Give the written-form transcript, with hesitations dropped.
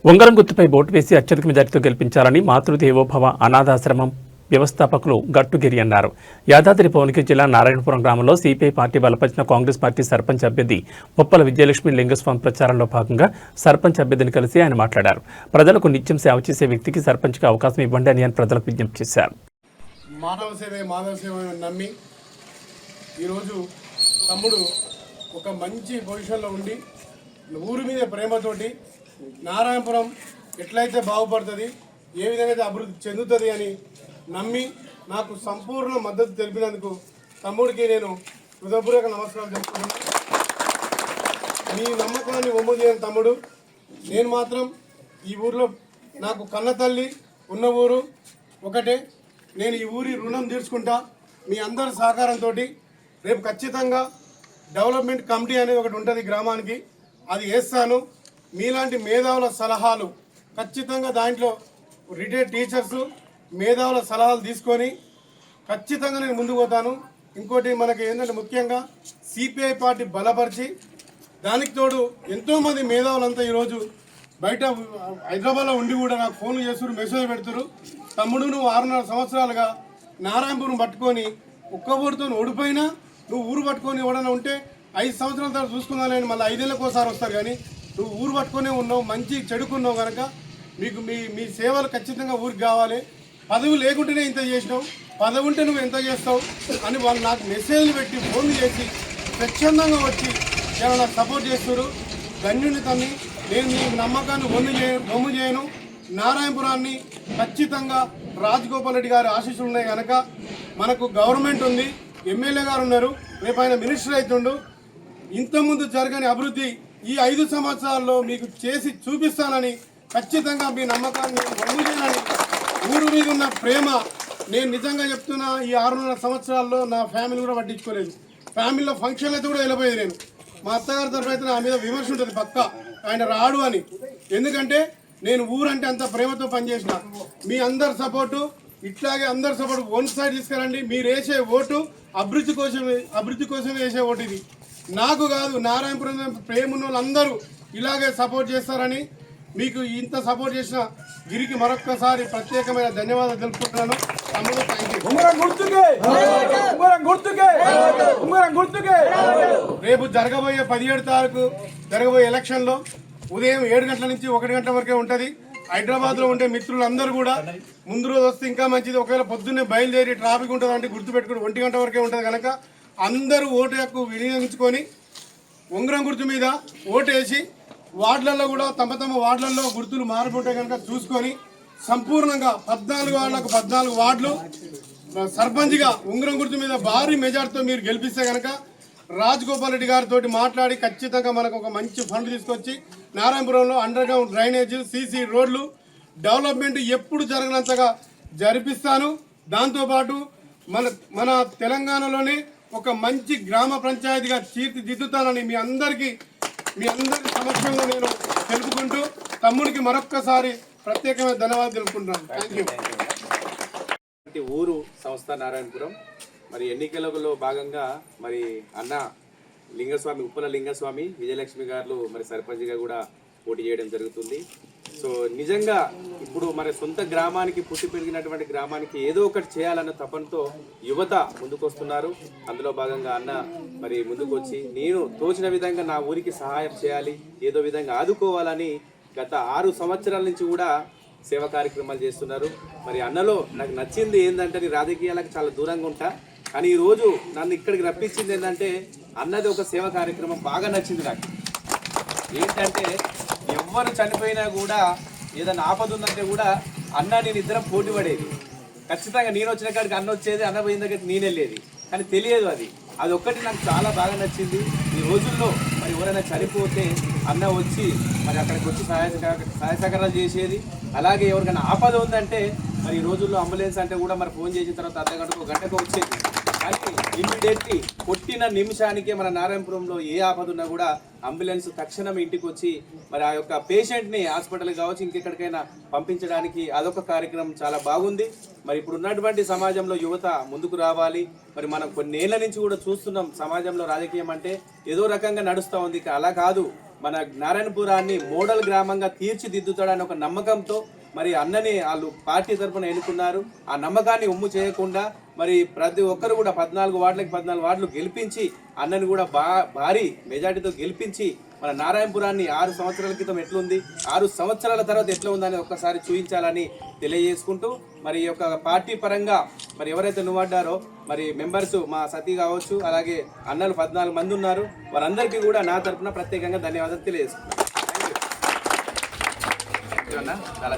ఉంగరం గుర్తుపై ఓటు వేసి అత్యధిక మెజార్టీతో గెలిపించాలని మాతృదేవోభవ అనాథాశ్రమం వ్యవస్థాపకులు గట్టుగిరి అన్నారు. యాదాద్రి భువనగిరి జిల్లా నారాయణపురం గ్రామంలో సిపిఐ పార్టీ బలపరిచిన కాంగ్రెస్ పార్టీ సర్పంచ్ అభ్యర్థి ముప్పల విజయలక్ష్మి లింగస్వామి ప్రచారంలో భాగంగా సర్పంచ్ అభ్యర్థిని కలిసి ఆయన మాట్లాడారు. ప్రజలకు నిత్యం సేవ చేసే వ్యక్తికి సర్పంచ్గా అవకాశం ఇవ్వండి అని ప్రజలకు విజ్ఞప్తి చేశారు. మానవ సేవ నమ్మి ఈరోజు తమ్ముడు ఒక మంచి పొజిషన్లో ఉండి ఊరి మీద ప్రేమతోటి నారాయణపురం ఎట్లయితే బాగుపడుతుంది, ఏ విధంగా అయితే అభివృద్ధి చెందుతుంది అని నమ్మి నాకు సంపూర్ణ మద్దతు తెలిపినందుకు తమ్ముడికి నేను హృదయపూర్వక నమస్కారం తెలుపుతున్నాను. మీ నమ్మకాన్ని ఒమ్ము చేయని తమ్ముడు, నేను మాత్రం ఈ ఊరిలో నాకు కన్న తల్లి ఉన్న ఊరు ఒకటే. నేను ఈ ఊరి రుణం తీర్చుకుంటా. మీ అందరి సహకారంతో రేపు ఖచ్చితంగా డెవలప్మెంట్ కమిటీ అనేది ఒకటి ఉంటుంది గ్రామానికి, అది వేస్తాను. మీలాంటి మేధావుల సలహాలు ఖచ్చితంగా దాంట్లో రిటైర్డ్ టీచర్స్ మేధావుల సలహాలు తీసుకొని ఖచ్చితంగా నేను ముందుకు పోతాను. ఇంకోటి మనకి ఏంటంటే ముఖ్యంగా సిపిఐ పార్టీ బలపరిచి దానికి తోడు ఎంతోమంది మేధావులంతా ఈరోజు బయట హైదరాబాద్లో ఉండి కూడా నాకు ఫోన్లు చేస్తున్నారు, మెసేజ్ పెడుతున్నారు. తమ్ముడు నువ్వు 6.5 సంవత్సరాలుగా నారాయణపురం పట్టుకొని ఒక్క ఊరితో ఓడిపోయినా నువ్వు ఊరు పట్టుకొని ఎవడన్నా ఉంటే 5 సంవత్సరాల తర్వాత చూసుకుందాలని మళ్ళీ 5 ఏళ్ళకి ఒకసారి వస్తారు. కానీ నువ్వు ఊరు పట్టుకునే ఉన్నావు, మంచి చెడుకున్నావు కనుక మీకు మీ సేవలు ఖచ్చితంగా ఊరికి కావాలి. పదవి లేకుంటేనే ఇంత చేసినావు, పదవి ఉంటే నువ్వు ఎంత చేస్తావు అని వాళ్ళు నాకు మెసేజ్లు పెట్టి ఫోన్లు చేసి స్వచ్ఛందంగా వచ్చి ఇలా నాకు సపోర్ట్ చేస్తారు. ధన్యుని తన్ని నేను మీ నమ్మకాన్ని బొమ్ము చేయను. నారాయణపురాన్ని ఖచ్చితంగా రాజగోపాల్ రెడ్డి గారి ఆశీస్సులు ఉన్నాయి కనుక మనకు గవర్నమెంట్ ఉంది, ఎమ్మెల్యే గారు ఉన్నారు, రేపు ఆయన మినిస్టర్ అవుతుండు. ఇంతకుముందు జరగని అభివృద్ధి ఈ 5 సంవత్సరాల్లో మీకు చేసి చూపిస్తానని ఖచ్చితంగా మీ నమ్మకాన్ని బొమ్ము చేయనని ఊరు మీద ఉన్న ప్రేమ నేను నిజంగా చెప్తున్నా. ఈ 6.5 సంవత్సరాల్లో నా ఫ్యామిలీ కూడా పట్టించుకోలేదు. ఫ్యామిలీలో ఫంక్షన్ అయితే కూడా వెళ్ళిపోయేది నేను. మా అత్తగారి తరఫు అయితే నా మీద విమర్శ ఉంటుంది పక్క, ఆయన రాడు అని. ఎందుకంటే నేను ఊరంటే అంత ప్రేమతో పనిచేసిన. మీ అందరి సపోర్టు ఇట్లాగే అందరి సపోర్టు వన్ సైడ్ తీసుకురండి. మీరు వేసే ఓటు అభివృద్ధి కోసం వేసే ఓటు ఇది, నాకు కాదు. నారాయణపురం ప్రేమ ఉన్న వాళ్ళందరూ ఇలాగే సపోర్ట్ చేస్తారని మీకు ఇంత సపోర్ట్ చేసిన గిరికి మరొక్కసారి ప్రత్యేకమైన ధన్యవాదాలు తెలుపుకుంటున్నాను. తమ్ముడు రేపు జరగబోయే 17 తారీఖు జరగబోయే ఎలక్షన్లో ఉదయం 7 గంటల నుంచి 1 గంటల వరకే ఉంటుంది. హైదరాబాద్లో ఉండే మిత్రులందరూ కూడా ముందు రోజు వస్తే ఇంకా మంచిది. ఒకవేళ పొద్దున్నే బయలుదేరి ట్రాఫిక్ ఉంటుంది అంటే గుర్తుపెట్టుకుని 1 గంట వరకే ఉంటుంది కనుక అందరూ ఓటు హక్కు వినియోగించుకొని ఉంగరం గుర్తు మీద ఓటు వేసి వార్డులలో కూడా తమ వార్డులలో గుర్తులు మారిపోతాయి కనుక చూసుకొని సంపూర్ణంగా 14 వార్డులకు 14 వార్డులు సర్పంచ్గా ఉంగరం గుర్తు మీద భారీ మెజార్టీతో మీరు గెలిపిస్తే కనుక రాజగోపాల్ రెడ్డి గారితో మాట్లాడి ఖచ్చితంగా మనకు ఒక మంచి ఫండ్ తీసుకొచ్చి నారాయణపురంలో అండర్ గ్రౌండ్ డ్రైనేజ్, సీసీ రోడ్లు డెవలప్మెంట్ ఎప్పుడు జరగనంతగా జరిపిస్తాను. దాంతోపాటు మన తెలంగాణలోనే ఒక మంచి గ్రామ పంచాయతీగా తీర్చిదిద్దుతానని మీ అందరి సమక్షంలో నేను తెలుపుకుంటూ తమ్ముడికి మరొక్కసారి ప్రత్యేకమైన ధన్యవాదాలు తెలుపుకుంటున్నాను. Thank you. ఊరు సంస్థ నారాయణపురం మరి ఎన్నికలలో భాగంగా మరి అన్న లింగస్వామి ఉప్పల లింగస్వామి విజయలక్ష్మి గారు మరి సర్పంచ్గా కూడా పోటీ చేయడం జరుగుతుంది. సో నిజంగా ఇప్పుడు మరి సొంత గ్రామానికి పుట్టి పెరిగినటువంటి గ్రామానికి ఏదో ఒకటి చేయాలన్న తపనతో యువత ముందుకొస్తున్నారు. అందులో భాగంగా అన్న మరి ముందుకు వచ్చి నేను తోచిన విధంగా నా ఊరికి సహాయం చేయాలి, ఏదో విధంగా ఆదుకోవాలని గత 6 సంవత్సరాల నుంచి కూడా సేవా కార్యక్రమాలు చేస్తున్నారు. మరి అన్నలో నాకు నచ్చింది ఏంటంటే నేను రాజకీయాలకు చాలా దూరంగా ఉంటా, కానీ ఈరోజు నన్ను ఇక్కడికి రప్పించింది ఏంటంటే అన్నది ఒక సేవా కార్యక్రమం బాగా నచ్చింది నాకు. ఏంటంటే ఎవ్వరు చనిపోయినా కూడా ఏదైనా ఆపద ఉందంటే కూడా అన్న నేను ఇద్దరం పోటీ పడేది. ఖచ్చితంగా నేను వచ్చిన కాడికి అన్న వచ్చేది, అన్న పోయిన దగ్గరికి నేను వెళ్ళేది. కానీ తెలియదు అది ఒక్కటి నాకు చాలా బాగా నచ్చింది. ఈ రోజుల్లో మరి ఎవరైనా చనిపోతే అన్న వచ్చి మరి అక్కడికి వచ్చి సహాయ సహకారాలు చేసేది. అలాగే ఎవరికైనా ఆపద ఉందంటే మరి ఈ రోజుల్లో అంబులెన్స్ అంటే కూడా మరి ఫోన్ చేసిన తర్వాత అర్ధగంటకు గంటకు వచ్చేది. కానీ ఇమ్మీడియట్లీ కొట్టిన నిమిషానికే మన నారాయణపురంలో ఏ ఆపద ఉన్నా కూడా అంబులెన్స్ తక్షణం ఇంటికి వచ్చి మరి ఆ యొక్క పేషెంట్ని హాస్పిటల్కి కావచ్చు ఇంకెక్కడికైనా పంపించడానికి అదొక కార్యక్రమం చాలా బాగుంది. మరి ఇప్పుడు ఉన్నటువంటి సమాజంలో యువత ముందుకు రావాలి. మరి మనం కొన్నేళ్ల నుంచి కూడా చూస్తున్నాం సమాజంలో రాజకీయం అంటే ఏదో రకంగా నడుస్తూ ఉంది. అలా కాదు, మన నారాయణపురాన్ని మోడల్ గ్రామంగా తీర్చిదిద్దుతాడని ఒక నమ్మకంతో మరి అన్నని వాళ్ళు పార్టీ తరఫున ఎన్నుకున్నారు. ఆ నమ్మకాన్ని ఒమ్ము చేయకుండా మరి ప్రతి ఒక్కరు కూడా 14 వార్డులకి 14 వార్డులు గెలిపించి అన్నని కూడా భారీ మెజార్టీతో గెలిపించి మన నారాయణపురాన్ని 6 సంవత్సరాల క్రితం ఎట్లుంది, 6 సంవత్సరాల తర్వాత ఎట్లా ఉందని ఒక్కసారి చూపించాలని తెలియజేసుకుంటూ మరి ఈ యొక్క పార్టీ పరంగా మరి ఎవరైతే నువ్వడ్డారో మరి మెంబర్స్ మా సతీ కావచ్చు, అలాగే అన్నలు 14 మంది ఉన్నారు. వారందరికీ కూడా నా తరఫున ప్రత్యేకంగా ధన్యవాదాలు తెలియజేసుకుంటున్నాను. చాలా